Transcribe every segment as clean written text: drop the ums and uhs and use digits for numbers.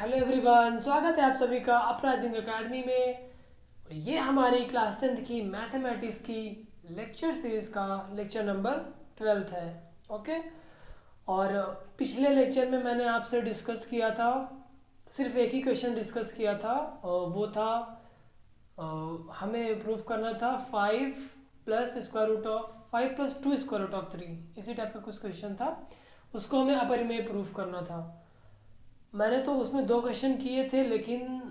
Hello everyone, स्वागत है आप सभी का अपराजिंग एकेडमी में। और ये हमारी क्लास 10th की मैथमेटिक्स की लेक्चर सीरीज़ का लेक्चर नंबर 12 है। ओके। और पिछले लेक्चर में मैंने आपसे डिस्कस किया था, सिर्फ एक ही क्वेश्चन डिस्कस किया था। वो था हमें प्रूफ करना था 5 plus square root of 5 plus 2 square root of 3, इसी टाइप का कुछ क्वेश्चन था। उसको हमें अपरिमेय प्रूफ करना था। मैंने तो उसमें 2 क्वेश्चन किए थे, लेकिन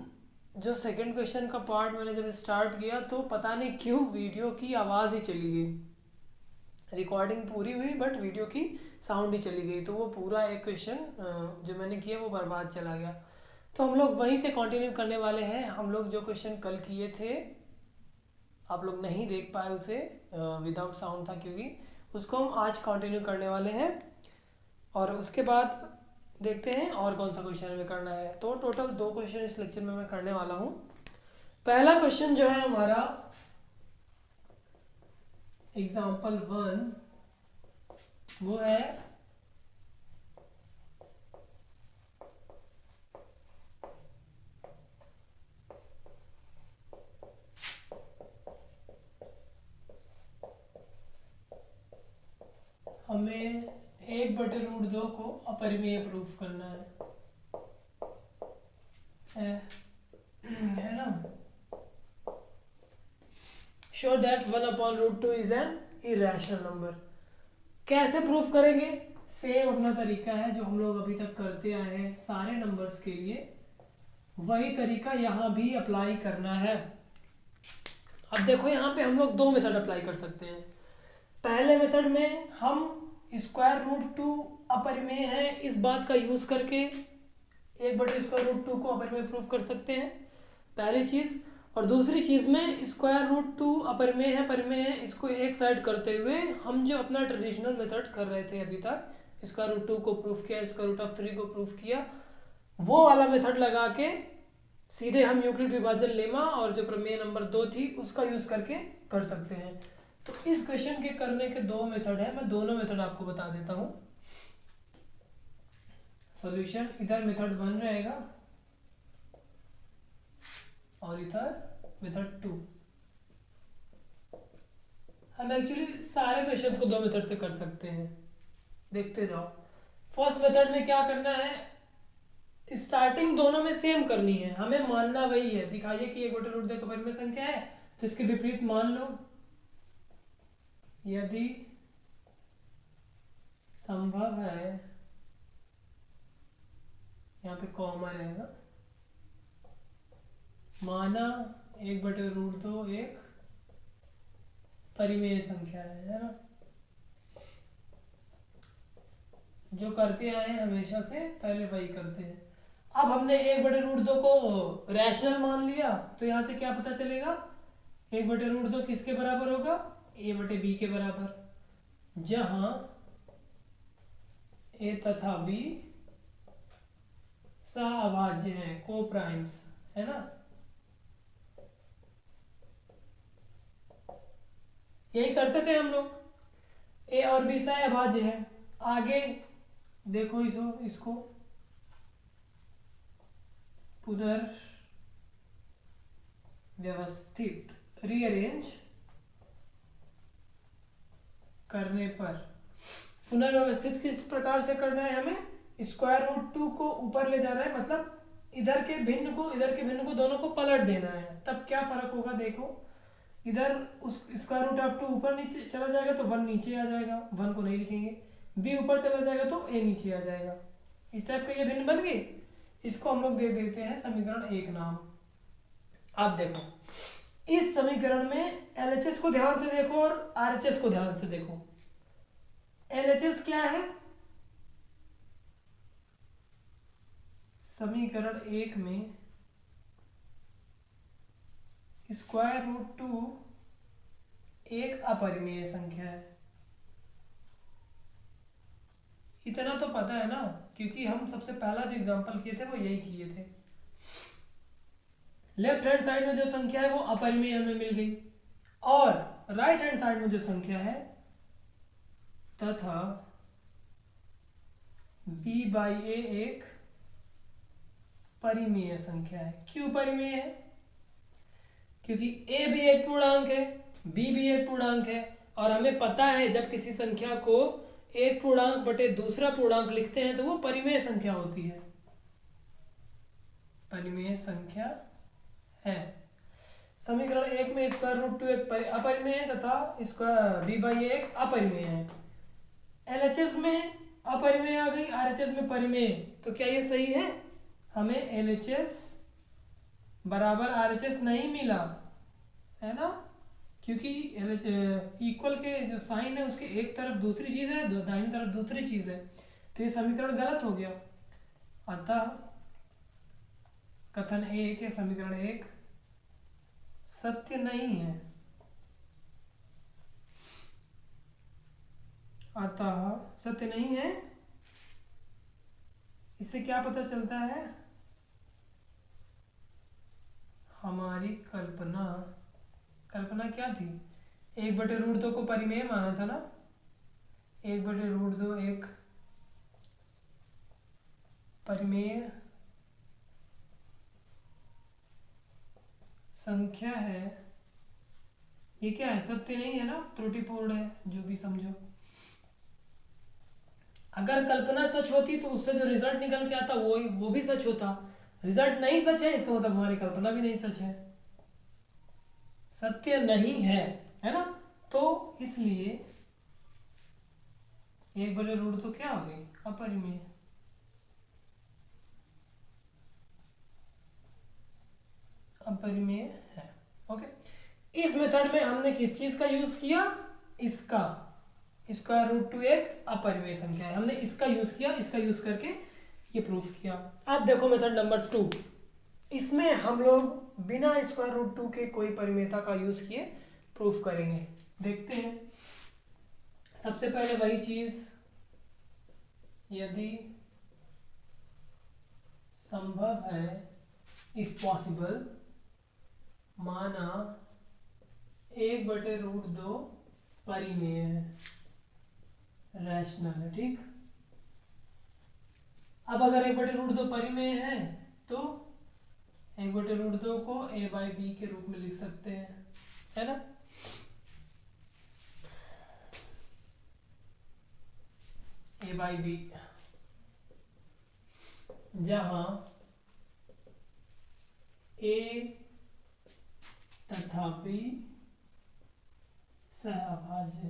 जो सेकंड क्वेश्चन का पार्ट मैंने जब स्टार्ट किया तो पता नहीं क्यों वीडियो की आवाज़ ही चली गई। रिकॉर्डिंग पूरी हुई बट वीडियो की साउंड ही चली गई, तो वो पूरा एक क्वेश्चन जो मैंने किया वो बर्बाद चला गया। तो हम लोग वहीं से कंटिन्यू करने वाले हैं। हम लोग जो क्वेश्चन कल किए थे, आप लोग नहीं देख पाए उसे, विदाउट साउंड था क्योंकि, उसको हम आज कंटिन्यू करने वाले हैं। और उसके बाद देखते हैं और कौन सा क्वेश्चन हमें करना है। तो टोटल 2 क्वेश्चन इस लेक्चर में मैं करने वाला हूँ। पहला क्वेश्चन जो है हमारा एग्जाम्पल 1, वो है हमें 1/√2 को अपरिमेय प्रूफ करना है ना। Show that 1/√2 is an irrational number. कैसे प्रूफ करेंगे? सेम अपना तरीका है जो हम लोग अभी तक करते आए हैं सारे नंबर्स के लिए, वही तरीका यहाँ भी अप्लाई करना है। अब देखो यहाँ पे हम लोग 2 मेथड अप्लाई कर सकते हैं। पहले मेथड में हम √2 अपरिमेय है इस बात का यूज करके 1/√2 को अपरिमेय प्रूफ कर सकते हैं, पहली चीज। और दूसरी चीज में √2 अपरिमेय है परिमेय है, इसको एक साइड करते हुए हम जो अपना ट्रेडिशनल मेथड कर रहे थे अभी तक, √2 को प्रूफ किया, √3 को प्रूफ किया, वो वाला मेथड लगा के सीधे हम यूक्लिड विभाजन लेमा और जो प्रमेय नंबर 2 थी उसका यूज करके कर सकते हैं। तो इस क्वेश्चन के करने के 2 मेथड है, मैं दोनों मेथड आपको बता देता हूँ। सॉल्यूशन इधर मेथड 1 रहेगा और इधर मेथड 2। हम एक्चुअली सारे क्वेश्चंस को 2 मेथड से कर सकते हैं, देखते जाओ। फर्स्ट मेथड में क्या करना है, स्टार्टिंग दोनों में सेम करनी है, हमें मानना वही है। दिखाइए कि 1/√2 का परिमेय संख्या है तो इसके विपरीत मान लो, यदि संभव है, यहाँ पे कॉमा रहेगा, माना 1/√2 एक परिमेय संख्या है ना। जो करते आए हैं हमेशा से पहले वही करते हैं। अब हमने 1/√2 को रैशनल मान लिया, तो यहाँ से क्या पता चलेगा, 1/√2 किसके बराबर होगा, a/b के बराबर, जहां a तथा b सह-अभाज्य हैं, को प्राइम्स है ना। यही करते थे हम लोग, a और b सह-अभाज्य है। आगे देखो इसको पुनर्व्यवस्थित रीअरेंज करने पर, पुनर्व्यवस्थित किस प्रकार से करना है, हमें √2 को ऊपर ले जाना है, मतलब इधर के भिन्न को दोनों को पलट देना है। तब क्या फर्क होगा, देखो इधर उस √2 ऊपर नीचे चला जाएगा तो 1 नीचे आ जाएगा, 1 को नहीं लिखेंगे, b ऊपर चला जाएगा तो a नीचे आ जाएगा। इस टाइप का ये भिन्न बन गई। इसको हम लोग दे देते हैं समीकरण 1 नाम। अब देखो इस समीकरण में LHS को ध्यान से देखो और RHS को ध्यान से देखो। LHS क्या है, समीकरण 1 में √2 एक अपरिमेय संख्या है, इतना तो पता है ना, क्योंकि हम सबसे पहला जो एग्जांपल किए थे वो यही किए थे। लेफ्ट हैंड साइड में जो संख्या है वो अपरिमेय हमें मिल गई, और राइट हैंड साइड में जो संख्या है तथा b/a एक परिमेय संख्या है। क्यों परिमेय है? क्योंकि ए भी एक पूर्णांक है, बी भी एक पूर्णांक है, और हमें पता है जब किसी संख्या को एक पूर्णांक बटे दूसरा पूर्णांक लिखते हैं तो वो परिमेय संख्या होती है, परिमेय संख्या है। समीकरण 1 में स्क्वायर रूट 2 एक अपरिमेय है तथा स्क्वायर बी बाई एक अपरिमेय है। एलएचएस में अपरिमेय आ गई, आरएचएस में परिमेय, तो क्या ये सही है? हमें एलएचएस बराबर आरएचएस नहीं मिला है ना, क्योंकि इक्वल के जो साइन है उसके एक तरफ दूसरी चीज है, दाहिनी तरफ दूसरी चीज है, तो ये समीकरण गलत हो गया। अतः कथन ए के समीकरण 1 सत्य नहीं है। अतः सत्य नहीं है। इससे क्या पता चलता है? हमारी कल्पना क्या थी? 1/√2 को परिमेय माना था ना, 1/√2 एक परिमेय संख्या है। ये क्या है? सत्य नहीं है ना, त्रुटिपूर्ण है, जो भी समझो। अगर कल्पना सच होती तो उससे जो रिजल्ट निकल के आता वो भी सच होता। रिजल्ट नहीं सच है, इसका मतलब हमारी कल्पना भी नहीं सच है, सत्य नहीं है ना। तो इसलिए 1/√2 क्या हो गई? अपरिमेय। अपरिमेय है। ओके, इस मेथड में हमने किस चीज का यूज किया? इसका, √2 एक अपरिमेय संख्या है, हमने इसका यूज किया, इसका यूज करके ये प्रूफ किया। अब देखो मेथड नंबर 2, इसमें हम लोग बिना √2 के कोई परिमेयता का यूज किए प्रूफ करेंगे। देखते हैं। सबसे पहले वही चीज, यदि संभव है, इफ पॉसिबल, माना 1/√2 परिमेय है, रैशनल है, ठीक। अब अगर 1/√2 परिमेय है तो 1/√2 को a/b के रूप में लिख सकते हैं, है ना। a/b, जहां a तथा b सहअभाज्य।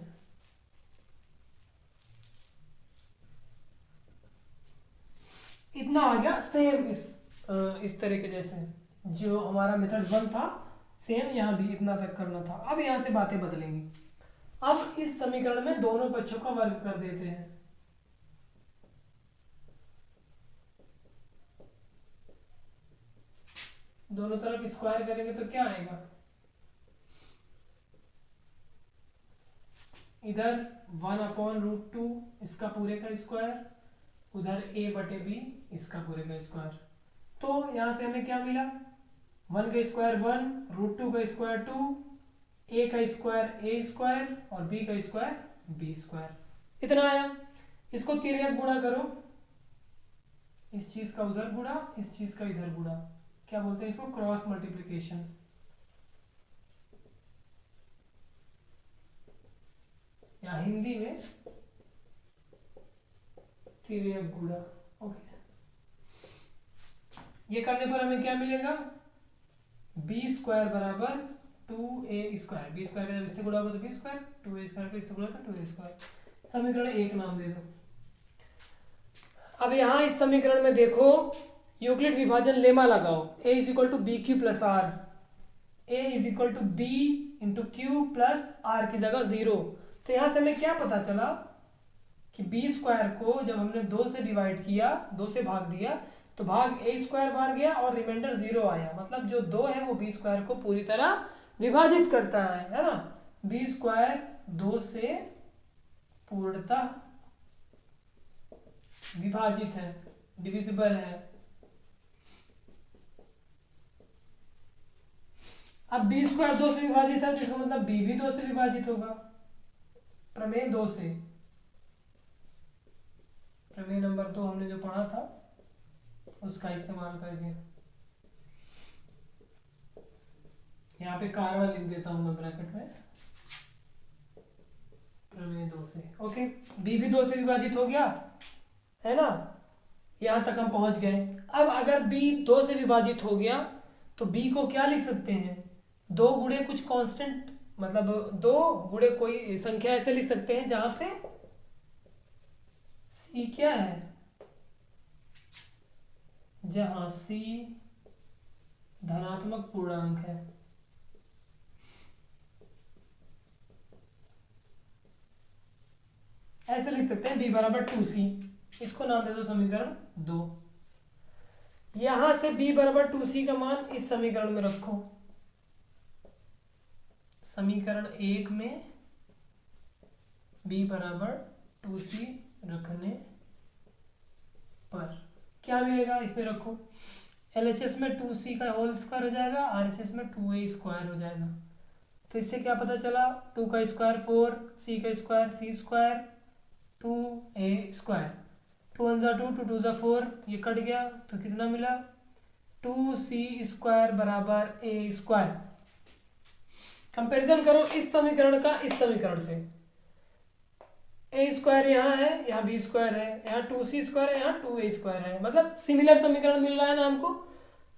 इतना आ गया सेम इस तरह के जैसे जो हमारा मेथड 1 था, सेम यहाँ भी इतना तक करना था। अब यहाँ से बातें बदलेंगी। अब इस समीकरण में दोनों पक्षों का वर्ग कर देते हैं। दोनों तरफ स्क्वायर करेंगे तो क्या आएगा? इधर 1/√2 इसका पूरे का स्क्वायर, उधर a/b इसका पूरे का स्क्वायर। तो यहां से हमें क्या मिला? 1 का स्क्वायर 1, √2 का स्क्वायर 2, a का स्क्वायर a स्क्वायर और b का स्क्वायर b स्क्वायर, इतना आया। इसको तिर्यक गुणा करो, इस चीज का उधर गुणा, इस चीज का इधर गुणा, क्या बोलते हैं इसको? Cross multiplication. या हिंदी में तिर्यक गुणा। ओके, ये करने पर हमें क्या मिलेगा? b स्क्वायर बराबर 2a स्क्वायर, b स्क्वायर का जब इससे गुणा होगा तो b स्क्वायर, 2a स्क्वायर का इससे गुणा तो 2a स्क्वायर। समीकरण 1 नाम दे दो। अब यहाँ इस समीकरण में देखो, यूक्लिड विभाजन लेमा लगाओ, a = bq + r, a = b × q + r की जगह 0। तो यहाँ से हमें क्या पता चला कि b स्क्वायर को जब हमने 2 से डिवाइड किया, 2 से भाग दिया, तो भाग a स्क्वायर बाहर गया और रिमाइंडर 0 आया। मतलब जो 2 है वो b स्क्वायर को पूरी तरह विभाजित करता है ना। b स्क्वायर 2 से पूर्णतः विभाजित है, डिविजिबल है। अब b स्क्वायर 2 से विभाजित है तो इसका मतलब b भी 2 से विभाजित होगा। प्रमेय 2 से, प्रमेय नंबर 2 हमने जो पढ़ा था, उसका इस्तेमाल करके। यहाँ पे कारण लिख देता हूँ मैं ब्रैकेट में, प्रमेय 2 से। ओके, बी भी 2 से विभाजित हो गया है ना, यहाँ तक हम पहुंच गए। अब अगर बी 2 से विभाजित हो गया तो बी को क्या लिख सकते हैं, 2 गुणे कुछ कांस्टेंट, मतलब 2 गुणे कोई संख्या ऐसे लिख सकते हैं जहां पे सी क्या है, जहां सी धनात्मक पूर्णांक है। ऐसे लिख सकते हैं b बराबर 2c, इसको नाम दे दो समीकरण 2। यहां से b बराबर 2c का मान इस समीकरण में रखो, समीकरण 1 में b बराबर 2c रखने पर क्या मिलेगा, इसमें रखो, LHS में 2c का होल स्क्वायर हो जाएगा, RHS में 2a स्क्वायर हो जाएगा। तो इससे क्या पता चला, 2 का स्क्वायर 4, c का square c square 2a square, 2 1 जा 2, 2 2 जा 4, ये कट गया तो कितना मिला, 2c स्क्वायर बराबर a स्क्वायर। कंपैरिजन करो इस समीकरण का इस समीकरण से, a स्क्वायर यहाँ है, यहाँ b स्क्वायर है, यहाँ 2c स्क्वायर है, यहाँ 2a स्क्वायर है, मतलब सिमिलर समीकरण मिल रहा है ना हमको।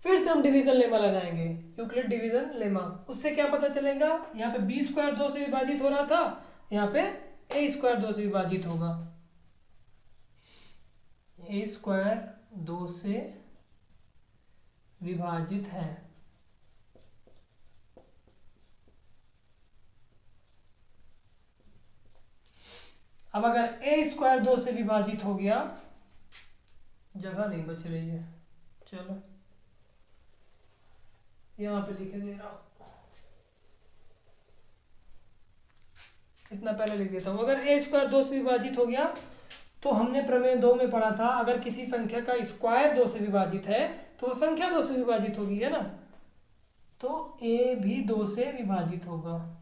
फिर से हम डिवीजन लेमा लगाएंगे, यूक्लिड डिवीजन लेमा, उससे क्या पता चलेगा, यहाँ पे b स्क्वायर 2 से विभाजित हो रहा था, यहाँ पे a स्क्वायर 2 से विभाजित होगा, a स्क्वायर 2 से विभाजित है। अब अगर a स्क्वायर 2 से विभाजित हो गया, जगह नहीं बच रही है, चलो यहां पे लिखे दे रहा हूं, इतना पहले लिख देता हूं। अगर a स्क्वायर 2 से विभाजित हो गया तो हमने प्रमेय 2 में पढ़ा था, अगर किसी संख्या का स्क्वायर 2 से विभाजित है तो वो संख्या 2 से विभाजित होगी, है ना, तो a भी 2 से विभाजित होगा।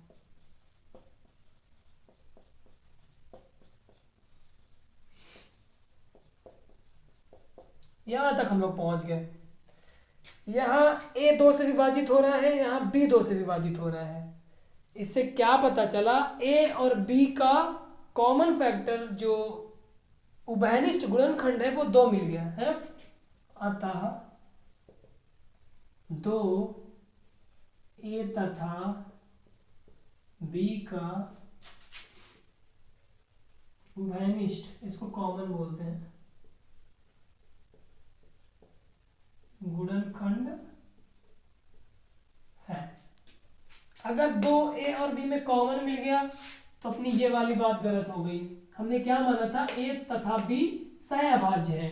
यहां तक हम लोग पहुंच गए। यहां a 2 से विभाजित हो रहा है, यहां b 2 से विभाजित हो रहा है। इससे क्या पता चला, a और b का कॉमन फैक्टर जो उभयनिष्ठ गुणनखंड है वो 2 मिल गया है, अतः 2 a तथा b का उभयनिष्ठ, इसको कॉमन बोलते हैं, गुणनखंड है। अगर 2a और b में कॉमन मिल गया तो अपनी ये वाली बात गलत हो गई। हमने क्या माना था, a तथा b सहअभाज्य है।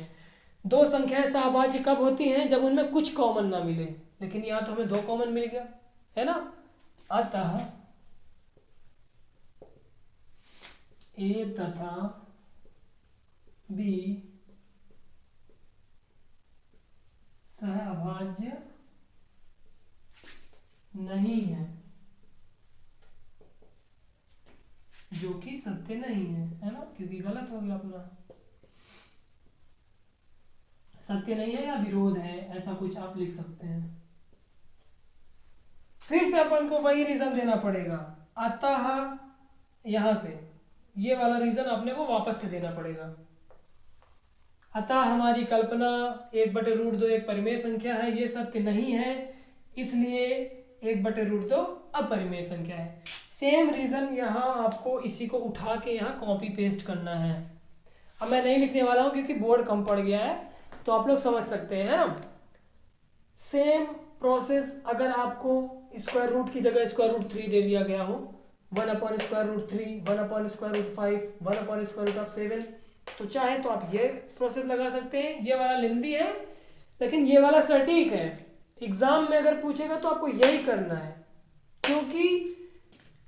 दो संख्याएं सहअभाज्य कब होती हैं, जब उनमें कुछ कॉमन ना मिले, लेकिन यहां तो हमें 2 कॉमन मिल गया है ना, अतः a तथा b सहअभाज्य नहीं है, जो कि सत्य नहीं है ना, क्योंकि गलत हो गया अपना, सत्य नहीं है या विरोध है, ऐसा कुछ आप लिख सकते हैं। फिर से अपन को वही रीजन देना पड़ेगा, अतः यहां से ये वाला रीजन अपने को वापस से देना पड़ेगा। अतः हमारी कल्पना 1/√2 एक परिमेय संख्या है, ये सत्य नहीं है, इसलिए 1/√2 अपरिमेय संख्या है। सेम रीजन यहाँ आपको इसी को उठा के यहाँ कॉपी पेस्ट करना है। अब मैं नहीं लिखने वाला हूँ क्योंकि बोर्ड कम पड़ गया है, तो आप लोग समझ सकते हैं ना। सेम प्रोसेस, अगर आपको स्क्वायर रूट की जगह √3 दे दिया गया हो, 1/√3, 1/√5, 1/√7, तो चाहे तो आप ये प्रोसेस लगा सकते हैं। ये वाला लेंदी है लेकिन ये वाला सटीक है। एग्जाम में अगर पूछेगा तो आपको यही करना है, क्योंकि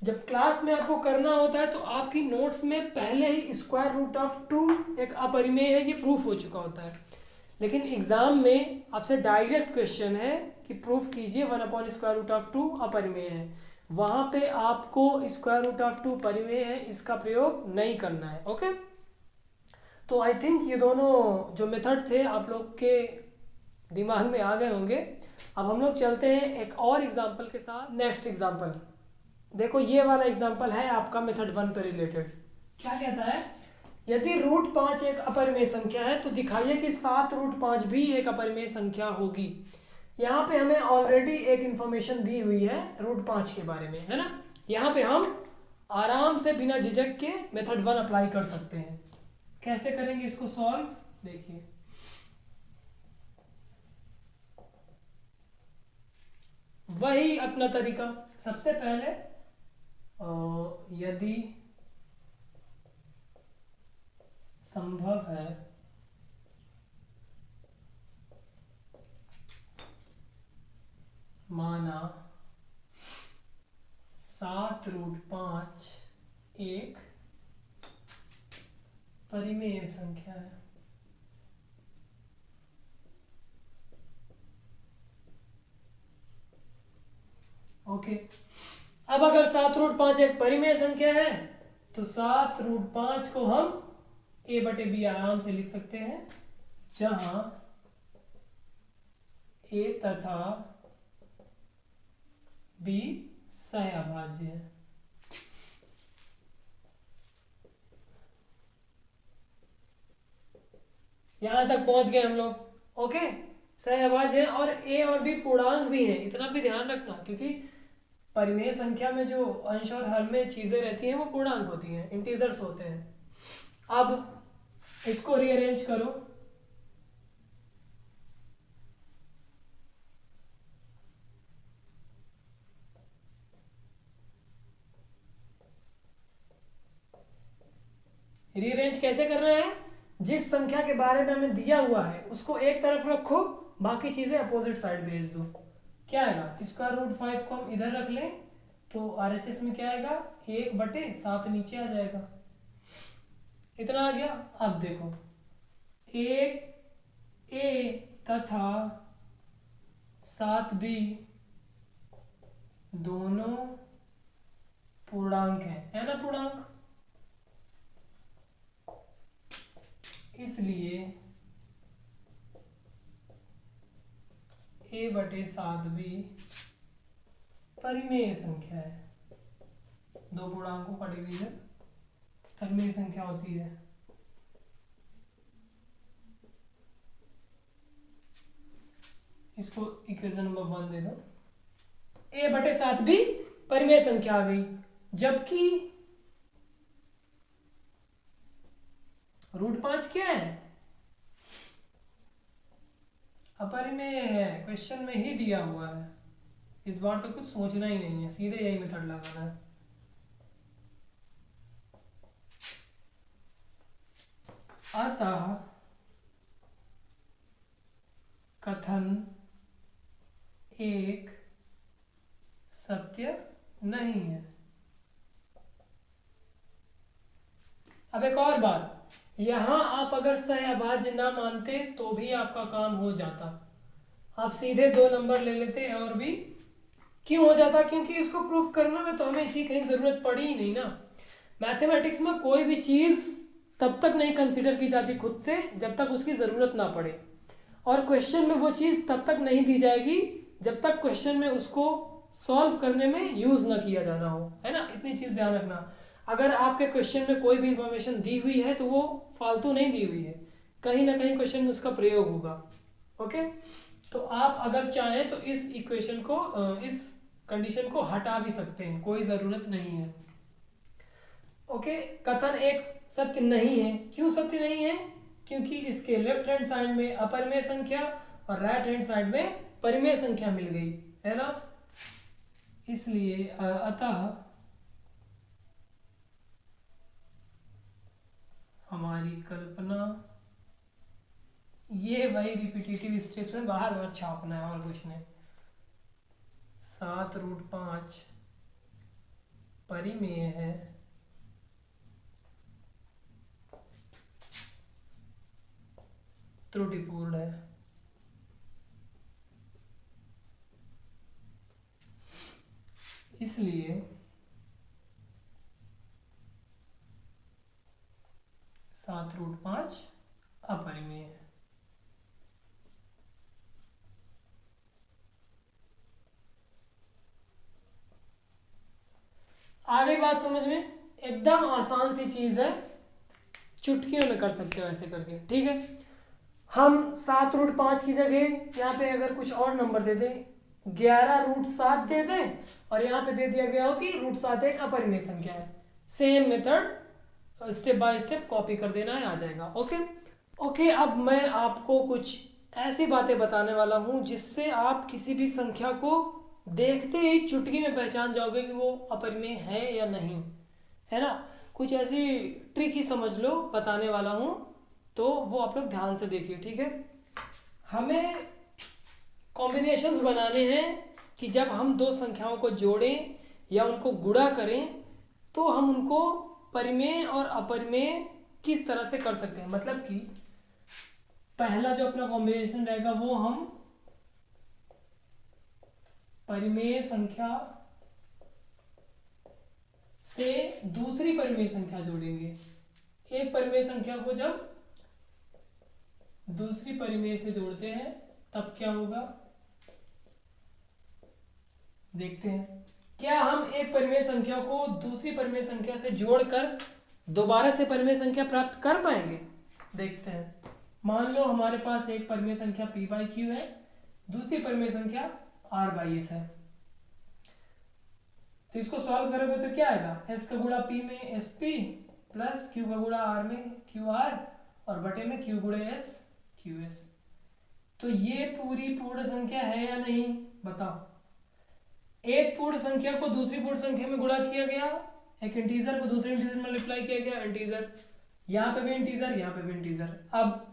जब क्लास में आपको करना होता है तो आपकी नोट्स में पहले ही √2 एक अपरिमेय है, ये प्रूफ हो चुका होता है। लेकिन एग्जाम में आपसे डायरेक्ट क्वेश्चन है कि प्रूफ कीजिए 1/√2 अपरिमेय है, वहां पे आपको √2 परिमेय है इसका प्रयोग नहीं करना है। ओके, तो आई थिंक ये दोनों जो मेथड थे आप लोग के दिमाग में आ गए होंगे। अब हम लोग चलते हैं एक और एग्जाम्पल के साथ। नेक्स्ट एग्जाम्पल देखो, ये वाला एग्जाम्पल है आपका मेथड 1 पे रिलेटेड। क्या कहता है, यदि रूट 5 एक अपरिमेय संख्या है तो दिखाइए कि 7 रूट 5 भी एक अपरिमेय संख्या होगी। यहाँ पे हमें ऑलरेडी एक इंफॉर्मेशन दी हुई है रूट 5 के बारे में, है ना। यहाँ पे हम आराम से बिना झिझक के मेथड 1 अप्लाई कर सकते हैं। कैसे करेंगे इसको सॉल्व, देखिए। वही अपना तरीका, सबसे पहले यदि संभव है माना 7 रूट 5 एक परिमेय संख्या है। ओके, अब अगर 7 रूट 5 एक परिमेय संख्या है तो 7 रूट 5 को हम a बटे बी आराम से लिख सकते हैं, जहां a तथा b सहअभाज्य है। यहां तक पहुंच गए हम लोग। ओके, सहअभाज्य है और a और b पूर्णांक भी हैं, इतना भी ध्यान रखना, क्योंकि परिमेय संख्या में जो अंश और हर में चीजें रहती हैं वो पूर्णांक होती हैं, इंटीजर्स होते हैं। अब इसको रीअरेंज करो, रीअरेंज कैसे करना है, जिस संख्या के बारे में हमें दिया हुआ है उसको एक तरफ रखो, बाकी चीजें अपोजिट साइड भेज दो। क्या आएगा, स्क्वायर रूट 5 को हम इधर रख लें तो आरएचएस में क्या आएगा, 1/7 नीचे आ जाएगा। इतना आ गया। अब देखो, एक ए तथा 7 बी दोनों पूर्णांक है ना, पूर्णांक, इसलिए a/7 भी परिमेय संख्या है। दो पूर्णांकों का डिवीजन परिमेय संख्या होती है। इसको इक्वेशन नंबर 1 दे दो, a/7 भी परिमेय संख्या आ गई, जबकि रूट 5 क्या है, अपरिमेय है, क्वेश्चन में ही दिया हुआ है। इस बार तो कुछ सोचना ही नहीं है, सीधे यही मेथड लगाना है। अतः कथन एक सत्य नहीं है। अब एक और बात, यहां आप अगर सहअभाज्य ना मानते तो भी आपका काम हो जाता, आप सीधे 2 नंबर ले लेते और भी क्यों हो जाता, क्योंकि इसको प्रूफ करने में तो हमें इसी कहीं जरूरत पड़ी ही नहीं ना। मैथमेटिक्स में कोई भी चीज तब तक नहीं कंसीडर की जाती खुद से जब तक उसकी जरूरत ना पड़े, और क्वेश्चन में वो चीज तब तक नहीं दी जाएगी जब तक क्वेश्चन में उसको सॉल्व करने में यूज ना किया जाना हो, है ना। इतनी चीज ध्यान रखना, अगर आपके क्वेश्चन में कोई भी इंफॉर्मेशन दी हुई है तो वो फालतू नहीं दी हुई है, कहीं ना कहीं क्वेश्चन में उसका प्रयोग होगा। ओके, तो आप अगर चाहें तो इस इक्वेशन को, इस कंडीशन को हटा भी सकते हैं, कोई जरूरत नहीं है। ओके, कथन एक सत्य नहीं है। क्यों सत्य नहीं है, क्योंकि इसके लेफ्ट हैंड साइड में अपरिमेय संख्या और राइट हैंड साइड में परिमेय संख्या मिल गई है ना, इसलिए अतः हमारी कल्पना, ये वही रिपीटेटिव स्टेप्स में बाहर बाहर छापना है और कुछ नहीं। 7 रूट 5 परिमेय है, त्रुटिपूर्ण है। इसलिए 7 रूट 5 अपरिमेय है। बात समझ में? एकदम आसान सी चीज है, चुटकियों में कर सकते हो ऐसे करके, ठीक है। हम 7√5 की जगह यहाँ पे अगर कुछ और नंबर दे दें, 11√7 दे दें, और यहाँ पे दे दिया गया हो कि √7 एक अपरिमेय संख्या है, same method step by step copy कर देना है, आ जाएगा। ओके, अब मैं आपको कुछ ऐसी बातें बताने वाला हूँ जिससे आप किसी भी संख्या को देखते ही चुटकी में पहचान जाओगे कि वो अपरिमेय है या नहीं, है ना। कुछ ऐसी ट्रिक ही समझ लो बताने वाला हूँ, तो वो आप लोग ध्यान से देखिए, ठीक है। हमें कॉम्बिनेशंस बनाने हैं कि जब हम दो संख्याओं को जोड़ें या उनको गुणा करें तो हम उनको परिमेय और अपरिमेय किस तरह से कर सकते हैं। मतलब कि पहला जो अपना कॉम्बिनेशन रहेगा वो हम परिमेय संख्या से दूसरी परिमेय संख्या जोड़ेंगे। एक परिमेय संख्या को जब दूसरी परिमेय से जोड़ते हैं तब क्या होगा, देखते हैं। क्या हम एक परिमेय संख्या को दूसरी परिमेय संख्या से जोड़कर दोबारा से परिमेय संख्या प्राप्त कर पाएंगे, देखते हैं। मान लो हमारे पास एक परिमेय संख्या p/q है, दूसरी परिमेय संख्या r/s है, तो इसको सॉल्व करोगे तो क्या आएगा, s का गुणा p में sp प्लस q का गुणा r में qr और बटे में q गुणे s qs। तो ये पूरी पूर्ण संख्या है या नहीं, बताओ। एक पूर्ण संख्या को दूसरी पूर्ण संख्या में गुणा किया गया, एक इंटीजर को दूसरे इंटीजर में मल्टीप्लाई किया गया, इंटीजर यहाँ पे भी इंटीजर, यहाँ पे भी इंटीजर। अब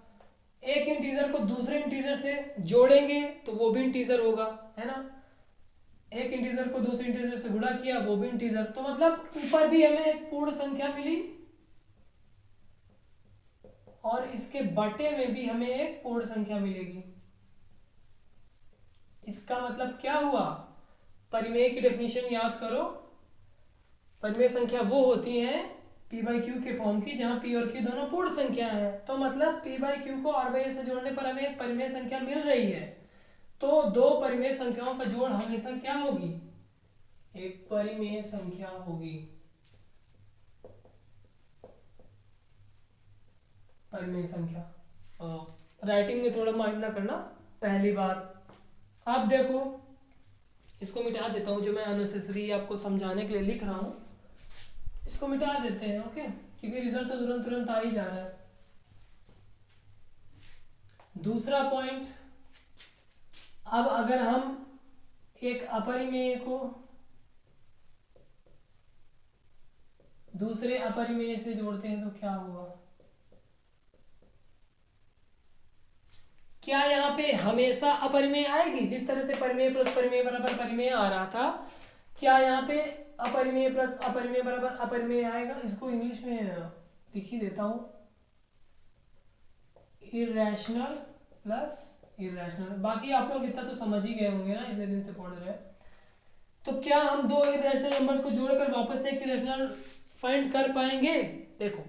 एक इंटीजर को दूसरे इंटीजर से जोड़ेंगे तो वो भी इंटीजर होगा, है ना। एक इंटीजर को दूसरे इंटीजर से गुणा किया, वो भी इंटीजर। तो मतलब ऊपर भी हमें एक पूर्ण संख्या मिली और इसके बटे में भी हमें एक पूर्ण संख्या मिलेगी। इसका मतलब क्या हुआ, परिमेय की डेफिनेशन याद करो। परिमेय संख्या वो होती है p/q के फॉर्म की जहां p और q दोनों पूर्ण संख्या है। तो मतलब p/q को r/s से जोड़ने पर हमें एक परिमेय संख्या मिल रही है। तो दो परिमेय संख्याओं का जोड़ हमेशा क्या होगी, एक परिमेय संख्या होगी। परिमेय संख्या राइटिंग में थोड़ा माइंड ना करना, पहली बात। अब देखो इसको मिटा देता हूँ, जो मैं अननेसेसरी आपको समझाने के लिए लिख रहा हूँ इसको मिटा देते हैं, ओके, क्योंकि रिजल्ट तो तुरंत तुरंत आ ही जा रहा है। दूसरा पॉइंट, अब अगर हम एक अपरिमेय को दूसरे अपरिमेय से जोड़ते हैं तो क्या होगा, क्या यहाँ पे हमेशा अपरिमेय आएगी। जिस तरह से परिमेय प्लस परिमेय बराबर परिमेय आ रहा था, क्या यहाँ पे अपरिमेय प्लस अपरिमेय बराबर अपरिमेय आएगा। इसको इंग्लिश में लिख ही देता हूँ, इरेशनल प्लस इरेशनल। बाकी आप लोग इतना तो समझ ही गए होंगे ना, इतने दिन से पढ़ रहे हैं। तो क्या हम दो इरेशनल नंबर्स को जोड़कर वापस से एक इरेशनल फाइंड कर पाएंगे। देखो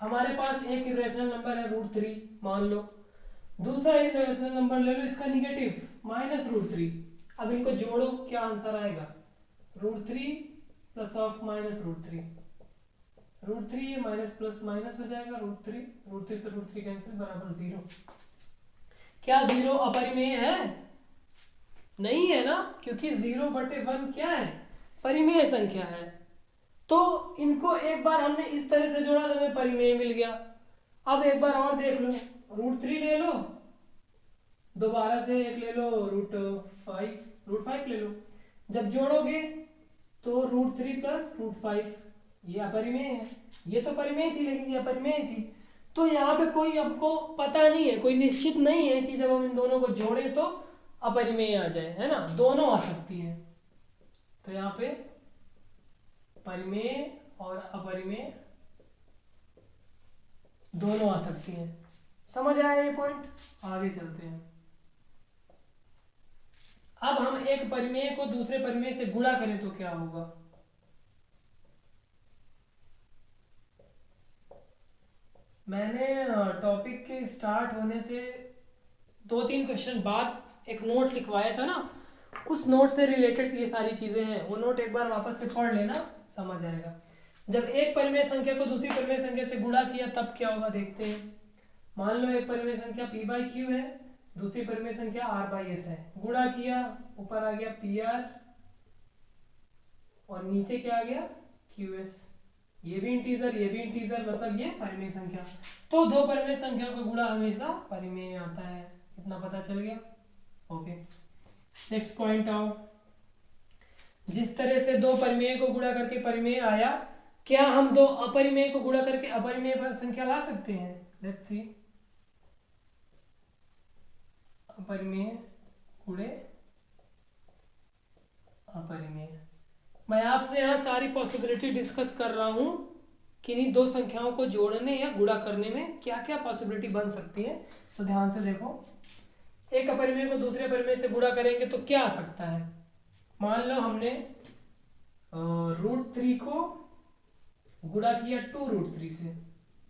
हमारे पास एक इरेशनल नंबर है √3 मान लो, दूसरा इरेशनल नंबर ले लो इसका निगेटिव -√3। अब इनको जोड़ो, क्या आंसर आएगा, √3 प्लस ऑफ -√3। √3 ये माइनस प्लस माइनस हो जाएगा, √3 से √3 कैंसिल बराबर 0। क्या 0 अपरिमेय है, नहीं है ना, क्योंकि 0/1 क्या है, परिमेय संख्या है। तो इनको एक बार हमने इस तरह से जोड़ा तो हमें परिमेय मिल गया। अब एक बार और देख लो, √3 ले लो, दोबारा से एक ले लो √5 ले लो। जब जोड़ोगे तो √3 प्लस √5 ये अपरिमेय है, ये तो परिमेय थी लेकिन ये अपरिमेय थी। तो यहाँ पे कोई हमको पता नहीं है, कोई निश्चित नहीं है कि जब हम इन दोनों को जोड़े तो अपरिमेय आ जाए, है ना, दोनों आ सकती है। तो यहाँ पे परिमेय और अपरिमेय दोनों आ सकती हैं। समझ आया ये पॉइंट, आगे चलते हैं। अब हम एक परिमेय को दूसरे परिमेय से गुणा करें तो क्या होगा। मैंने टॉपिक के स्टार्ट होने से 2-3 क्वेश्चन बाद एक नोट लिखवाया था ना, उस नोट से रिलेटेड ये सारी चीजें हैं। वो नोट एक बार वापस से पढ़ लेना, समझ आएगा। जब एक परिमेय संख्या को दूसरी परिमेय संख्या से गुणा किया तब क्या होगा देखते हैं। मान लो एक परिमेय संख्या p बाई क्यू है, दूसरी परिमेय संख्या r बाई एस है, गुणा किया, ऊपर आ गया पी आर और नीचे क्या आ गया क्यू एस। ये भी इंटीजर, ये भी इंटीजर, मतलब ये परिमेय संख्या। तो दो परिमेय संख्या का गुणा हमेशा परिमेय आता है। इतना पता चल गया। ओके, नेक्स्ट पॉइंट आओ। जिस तरह से दो परिमेय को गुणा करके परिमेय आया, क्या हम दो अपरिमेय को गुणा करके अपरिमेय संख्या ला सकते हैं? Let's see. अपरिमेय गुणे अपरिमेय। मैं आपसे यहाँ सारी पॉसिबिलिटी डिस्कस कर रहा हूँ कि इन्हीं दो संख्याओं को जोड़ने या गुणा करने में क्या क्या पॉसिबिलिटी बन सकती है। तो ध्यान से देखो, एक अपरिमेय को दूसरे अपरिमेय से गुणा करेंगे तो क्या आ सकता है। मान लो हमने √3 को गुणा किया 2√3 से,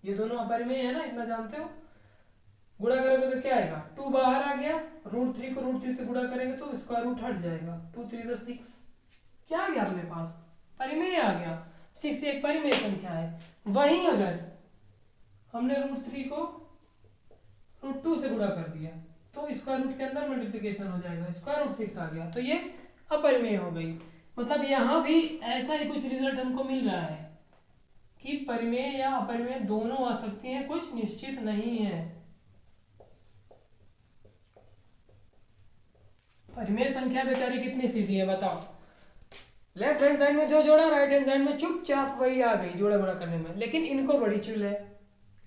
ये दोनों अपरिमेय है ना, इतना जानते हो। गुणा करोगे तो क्या आएगा, 2 बाहर आ गया, √3 को √3 से गुणा करेंगे तो स्क्वायर रूट हट जाएगा, 2 3 6, क्या आ गया अपने पास, परिमेय आ गया। 6 एक परिमेय संख्या है। वहीं अगर हमने √3 को √2 से गुणा कर दिया तो स्क्वायर रूट के अंदर मल्टीप्लिकेशन हो जाएगा, स्क्वायर रूट 6 आ गया, तो ये अपरिमेय हो गई। मतलब यहाँ भी ऐसा ही कुछ रिजल्ट हमको मिल रहा है कि परिमेय या अपरिमेय दोनों आ सकती हैं, कुछ निश्चित नहीं है। परिमेय संख्या बेचारी कितनी सीधी है बताओ। लेफ्ट हैंड साइड में जो जोड़ा, राइट हैंड साइड में चुपचाप वही आ गई जोड़ा गुणा करने में। लेकिन इनको बड़ी चुल है,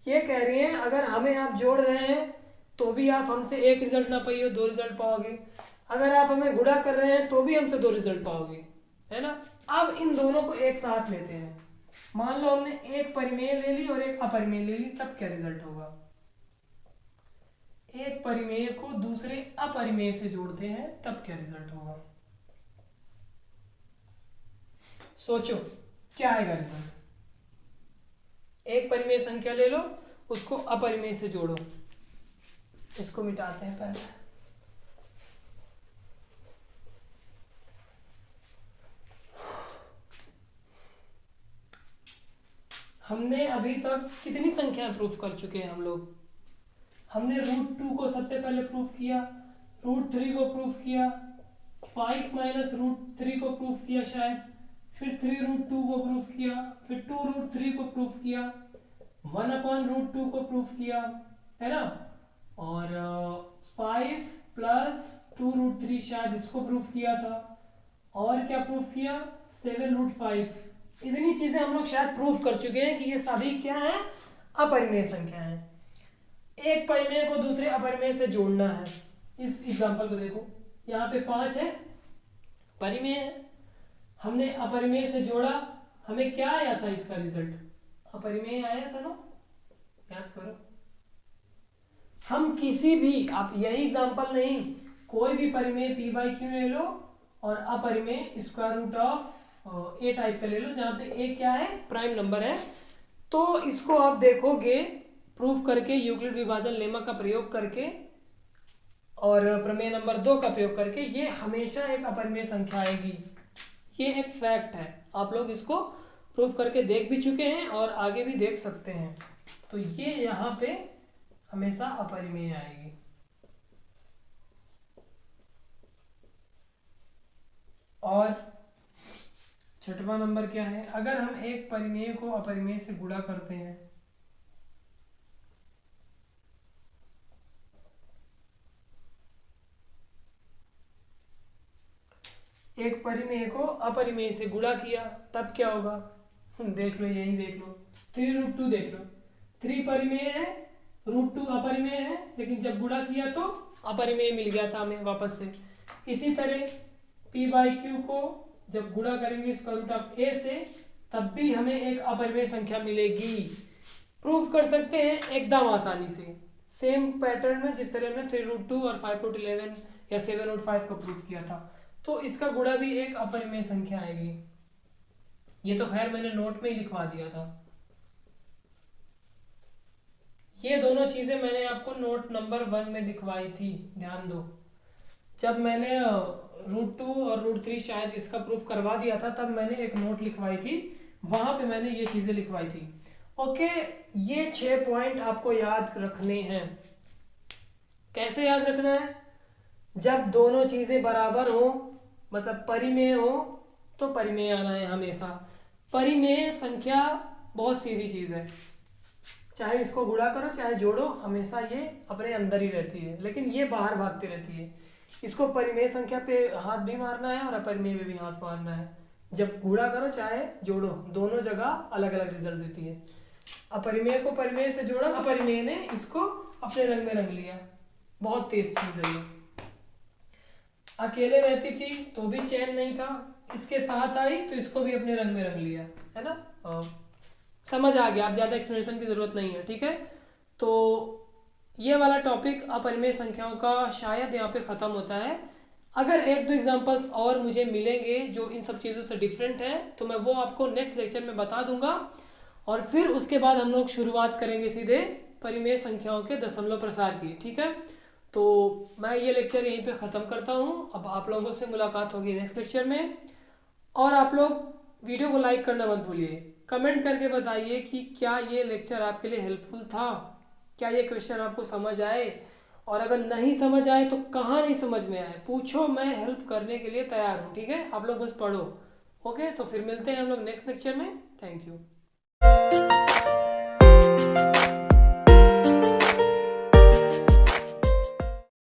ये कह रही हैं अगर हमें आप जोड़ रहे हैं तो भी आप हमसे एक रिजल्ट ना पाइए, 2 रिजल्ट पाओगे। अगर आप हमें गुणा कर रहे हैं तो भी हमसे 2 रिजल्ट पाओगे, है ना। अब इन दोनों को एक साथ लेते हैं। मान लो हमने एक परिमेय ले ली और एक अपरिमेय ले ली, तब क्या रिजल्ट होगा। एक परिमेय को दूसरे अपरिमेय से जोड़ते हैं तब क्या रिजल्ट होगा। सोचो क्या आएगा रिजल्ट। एक परिमेय संख्या ले लो, उसको अपरिमेय से जोड़ो। इसको मिटाते हैं पहले। हमने अभी तक कितनी संख्याएं प्रूफ कर चुके हैं हम लोग। हमने √2 को सबसे पहले प्रूफ किया, √3 को प्रूफ किया, 5 माइनस √3 को प्रूफ किया शायद, फिर 3√2 को प्रूफ किया, फिर 2√3 को प्रूफ किया, 1/√2 को प्रूफ किया, है ना। और 5 प्लस 2√3 शायद इसको प्रूफ किया था। और क्या प्रूफ किया, 7√5। इतनी चीजें हम लोग शायद प्रूफ कर चुके हैं कि ये सभी क्या है, अपरिमेय संख्या है। एक परिमेय को दूसरे अपरिमेय से जोड़ना है। इस एग्जांपल को देखो, यहाँ पे 5 है, परिमेय है, हमने अपरिमेय से जोड़ा, हमें क्या आया था इसका रिजल्ट, अपरिमेय आया था ना, याद करो। हम किसी भी, आप यही एग्जांपल नहीं, कोई भी परिमेय p बाई क्यू ले लो और अपरिमेय square root of a type का ले लो, जहां पे a क्या है, प्राइम नंबर है। तो इसको आप देखोगे प्रूफ करके, यूक्लिड विभाजन लेमा का प्रयोग करके और प्रमेय नंबर 2 का प्रयोग करके, ये हमेशा एक अपरिमेय संख्या आएगी। ये एक फैक्ट है, आप लोग इसको प्रूफ करके देख भी चुके हैं और आगे भी देख सकते हैं। तो ये यहाँ पे हमेशा अपरिमेय आएगी। और छठवां नंबर क्या है, अगर हम एक परिमेय को अपरिमेय से गुणा करते हैं, एक परिमेय को अपरिमेय से गुणा किया तब क्या होगा, देख लो, यही देख लो, 3√2 देख लो, 3 परिमेय है, √2 अपरिमेय है, लेकिन जब गुणा किया तो अपरिमेय मिल गया था हमें वापस से। इसी तरह p बाई क्यू को जब गुणा करेंगे स्क्वायर रूट ऑफ a से, तब भी हमें एक अपरिमेय संख्या मिलेगी। प्रूफ कर सकते हैं एकदम आसानी से, सेम पैटर्न में जिस तरह हमने 3√2 और 5√11 या 7√5 को प्रूफ किया था। तो इसका गुणा भी एक अपरिमेय संख्या आएगी। ये तो खैर मैंने नोट में ही लिखवा दिया था। ये दोनों चीजें मैंने आपको नोट नंबर 1 में लिखवाई थी, ध्यान दो। जब मैंने √2 और √3 शायद इसका प्रूफ करवा दिया था, तब मैंने एक नोट लिखवाई थी, वहां पे मैंने ये चीजें लिखवाई थी। ओके, ये 6 पॉइंट आपको याद रखने हैं। कैसे याद रखना है? जब दोनों चीजें बराबर हो, मतलब परिमेय हो, तो परिमेय आना है हमेशा। परिमेय संख्या बहुत सीधी चीज है, चाहे इसको गुणा करो चाहे जोड़ो, हमेशा ये अपने अंदर ही रहती है, लेकिन ये बाहर भागती रहती है। इसको परिमेय संख्या पे हाथ भी मारना है और अपरिमेय में भी हाथ मारना है। जब गुणा करो चाहे जोड़ो, दोनों जगह अलग अलग रिजल्ट देती है। अपरिमेय को परिमेय से जोड़ा, अपरिमेय ने इसको अपने रंग में रंग लिया। बहुत तेज चीज है ये। अकेले रहती थी तो भी चैन नहीं था, इसके साथ आई तो इसको भी अपने रंग में रंग लिया, है ना। समझ आ गया, आप ज़्यादा एक्सप्लेनेशन की ज़रूरत नहीं है, ठीक है। तो ये वाला टॉपिक अपरिमेय संख्याओं का शायद यहाँ पे ख़त्म होता है। अगर एक दो एग्जांपल्स और मुझे मिलेंगे जो इन सब चीज़ों से डिफरेंट हैं, तो मैं वो आपको नेक्स्ट लेक्चर में बता दूंगा, और फिर उसके बाद हम लोग शुरुआत करेंगे सीधे परिमेय संख्याओं के दशमलव प्रसार की, ठीक है। तो मैं ये लेक्चर यहीं पे ख़त्म करता हूँ। अब आप लोगों से मुलाकात होगी नेक्स्ट लेक्चर में, और आप लोग वीडियो को लाइक करना मत भूलिए। कमेंट करके बताइए कि क्या ये लेक्चर आपके लिए हेल्पफुल था, क्या ये क्वेश्चन आपको समझ आए, और अगर नहीं समझ आए तो कहाँ नहीं समझ में आए पूछो, मैं हेल्प करने के लिए तैयार हूँ, ठीक है। आप लोग बस पढ़ो। ओके, तो फिर मिलते हैं हम लोग नेक्स्ट लेक्चर में। Thank you.